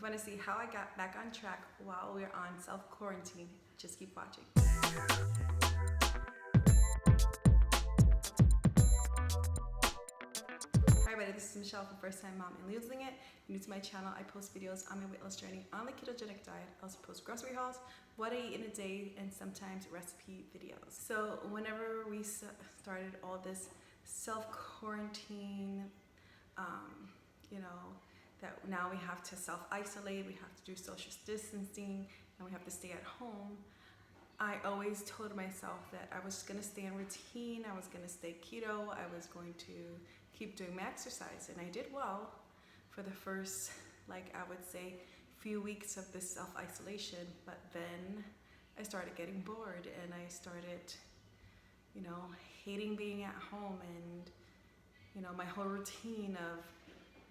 you want to see how I got back on track while we're on self-quarantine, just keep watching. Hi everybody, this is Michelle from First Time Mom and Losing It. If you're new to my channel, I post videos on my weight loss journey on the ketogenic diet. I also post grocery hauls, what I eat in a day, and sometimes recipe videos. So whenever we started all this self-quarantine, that now we have to self-isolate, we have to do social distancing, and we have to stay at home, I always told myself that I was going to stay in routine, I was going to stay keto, I was going to keep doing my exercise, and I did well for the first, I would say, few weeks of this self-isolation. But then I started getting bored, and I started, hating being at home, and my whole routine of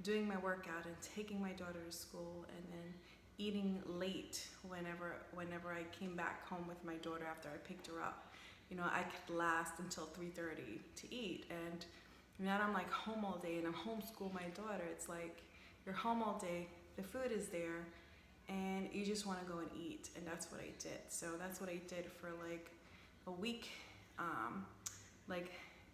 doing my workout and taking my daughter to school and then eating late whenever I came back home with my daughter after I picked her up. I could last until 3:30 to eat, and now that I'm home all day and I'm homeschool my daughter, it's like you're home all day, the food is there, and you just want to go and eat, and that's what I did. So that's what I did for a week.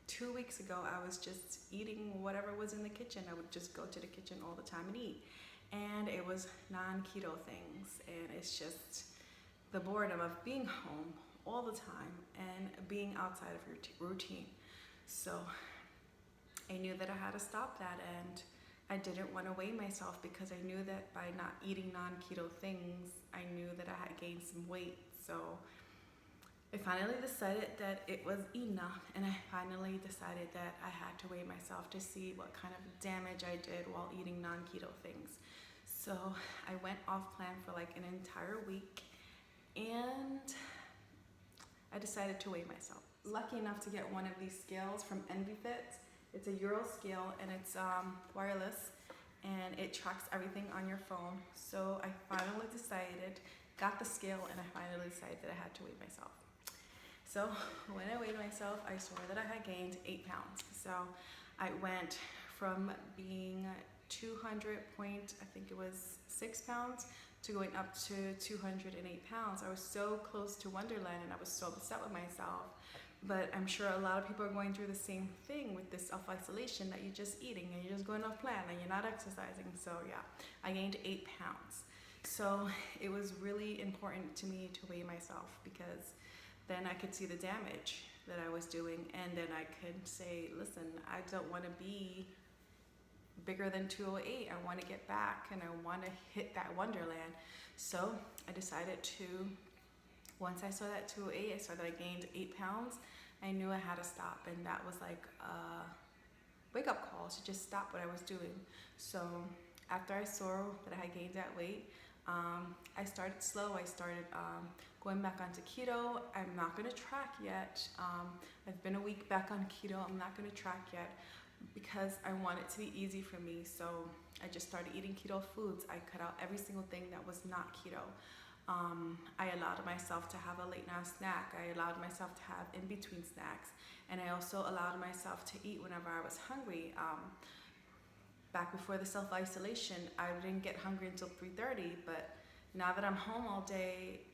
2 weeks ago, I was just eating whatever was in the kitchen. I would just go to the kitchen all the time and eat. And it was non-keto things. And it's just the boredom of being home all the time and being outside of your routine. So I knew that I had to stop that, and I didn't want to weigh myself because I knew that by not eating non-keto things, I knew that I had gained some weight. So I finally decided that it was enough, and I finally decided that I had to weigh myself to see what kind of damage I did while eating non-keto things. So I went off plan for an entire week, and I decided to weigh myself. Lucky enough to get one of these scales from EnvyFit. It's a Euro scale, and it's wireless, and it tracks everything on your phone. So I finally got the scale, and I finally decided that I had to weigh myself. So when I weighed myself, I saw that I had gained 8 pounds. So I went from being 6 pounds to going up to 208 pounds. I was so close to Wonderland, and I was so upset with myself. But I'm sure a lot of people are going through the same thing with this self-isolation, that you're just eating and you're just going off plan and you're not exercising. So yeah, I gained 8 pounds. So it was really important to me to weigh myself, because then I could see the damage that I was doing, and then I could say, listen, I don't want to be bigger than 208. I want to get back, and I want to hit that Wonderland. So I decided to, once I saw that 208, I saw that I gained 8 pounds, I knew I had to stop, and that was a wake-up call to just stop what I was doing. So after I saw that I had gained that weight, I started slow. I started going back onto keto. I'm not going to track yet. I've been a week back on keto. I'm not going to track yet because I want it to be easy for me. So I just started eating keto foods. I cut out every single thing that was not keto. I allowed myself to have a late night snack. I allowed myself to have in-between snacks. And I also allowed myself to eat whenever I was hungry. Back before the self-isolation, I didn't get hungry until 3:30, but now that I'm home all day,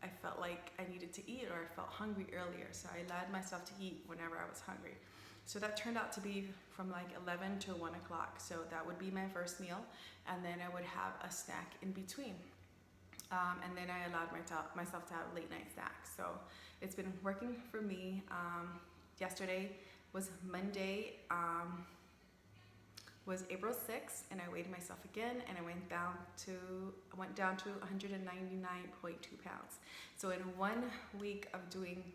I felt like I needed to eat, or I felt hungry earlier, so I allowed myself to eat whenever I was hungry. So that turned out to be from 11 to 1 o'clock, so that would be my first meal, and then I would have a snack in between. And then I allowed myself to have late night snacks. So it's been working for me. Yesterday was Monday, was April 6th, and I weighed myself again, and I went down to 199.2 pounds. So in 1 week of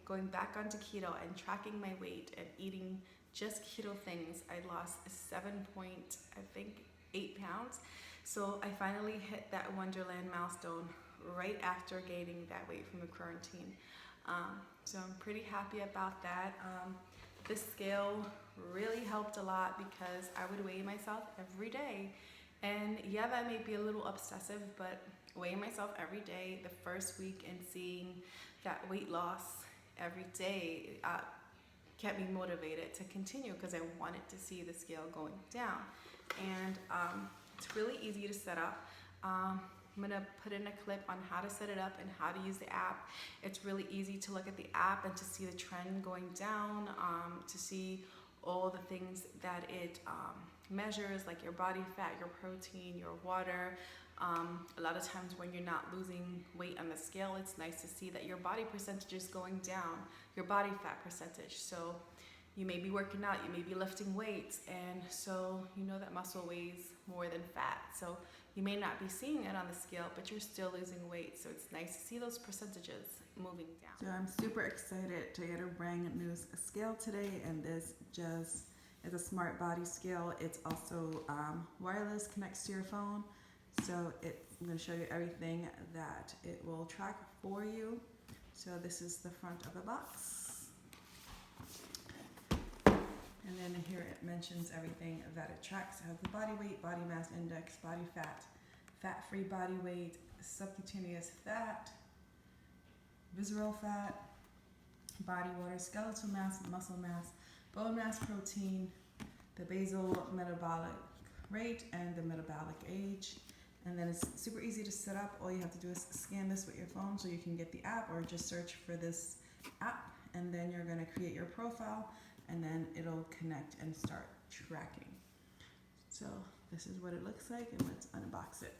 going back onto keto and tracking my weight and eating just keto things, I lost 7.8 pounds. So I finally hit that Wonderland milestone right after gaining that weight from the quarantine. So I'm pretty happy about that. This scale really helped a lot because I would weigh myself every day. And yeah, that may be a little obsessive, but weighing myself every day the first week and seeing that weight loss every day kept me motivated to continue, because I wanted to see the scale going down. And It's really easy to set up. I'm gonna put in a clip on how to set it up and how to use the app. It's really easy to look at the app and to see the trend going down, to see all the things that it measures, like your body fat, your protein, your water. A lot of times when you're not losing weight on the scale, it's nice to see that your body percentage is going down, your body fat percentage. So you may be working out, you may be lifting weights, and so you know that muscle weighs more than fat. So you may not be seeing it on the scale, but you're still losing weight. So it's nice to see those percentages moving down. So I'm super excited to get a brand new scale today, and this just is a smart body scale. It's also wireless, connects to your phone. So I'm going to show you everything that it will track for you. So this is the front of the box. And then here it mentions everything that it tracks. It has the body weight, body mass index, body fat, fat-free body weight, subcutaneous fat, visceral fat, body water, skeletal mass, muscle mass, bone mass, protein, the basal metabolic rate, and the metabolic age. And then it's super easy to set up. All you have to do is scan this with your phone so you can get the app, or just search for this app, and then you're going to create your profile, and then it'll connect and start tracking. So this is what it looks like, and let's unbox it.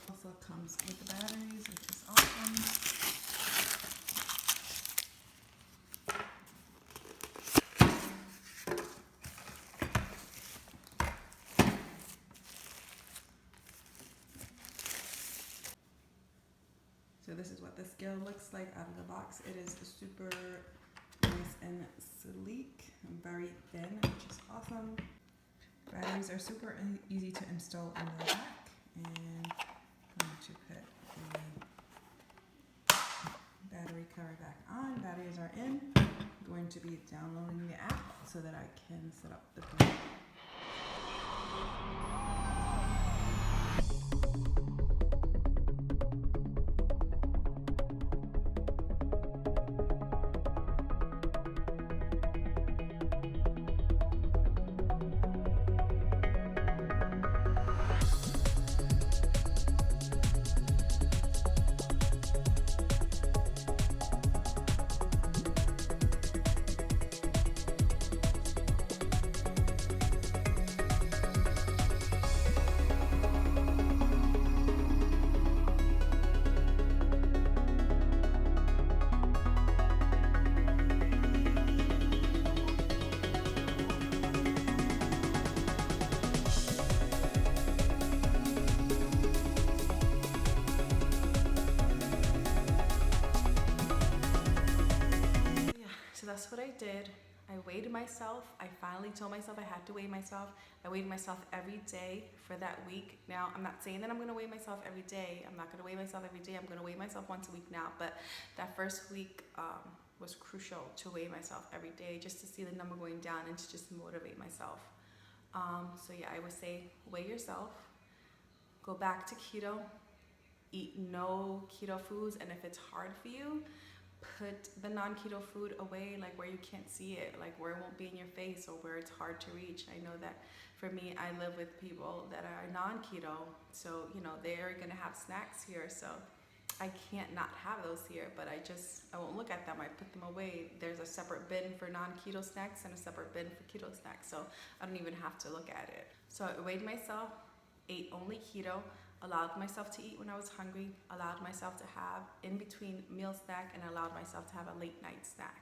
Also comes with the batteries, which is awesome. So this is what the scale looks like out of the box. It is super nice and sleek and very thin, which is awesome. Batteries are super easy to install in the back, and I'm going to put the battery cover back on. Batteries are in. I'm going to be downloading the app so that I can set up the phone. So that's what I did. I weighed myself. I finally told myself I had to weigh myself. I weighed myself every day for that week. Now, I'm not saying that I'm going to weigh myself every day. I'm not going to weigh myself every day. I'm going to weigh myself once a week now. But that first week was crucial to weigh myself every day, just to see the number going down and to just motivate myself. So yeah, I would say weigh yourself. Go back to keto. Eat no keto foods. And if it's hard for you, put the non-keto food away, like where you can't see it, like where it won't be in your face or where it's hard to reach. I know that for me, I live with people that are non-keto, so you know they're gonna have snacks here, so I can't not have those here, but I won't look at them. I put them away. There's a separate bin for non-keto snacks and a separate bin for keto snacks, so I don't even have to look at it. So I weighed myself, ate only keto, allowed myself to eat when I was hungry, allowed myself to have in between meal snack, and allowed myself to have a late night snack.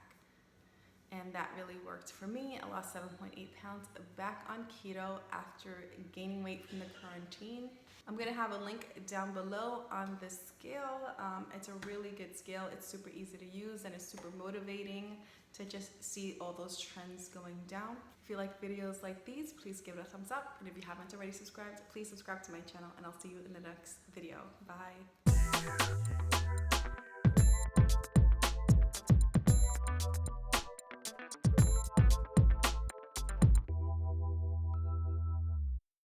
And that really worked for me. I lost 7.8 pounds back on keto after gaining weight from the quarantine. I'm gonna have a link down below on this scale. It's a really good scale. It's super easy to use and it's super motivating to just see all those trends going down. If you like videos like these, please give it a thumbs up. And if you haven't already subscribed, please subscribe to my channel, and I'll see you in the next video. Bye.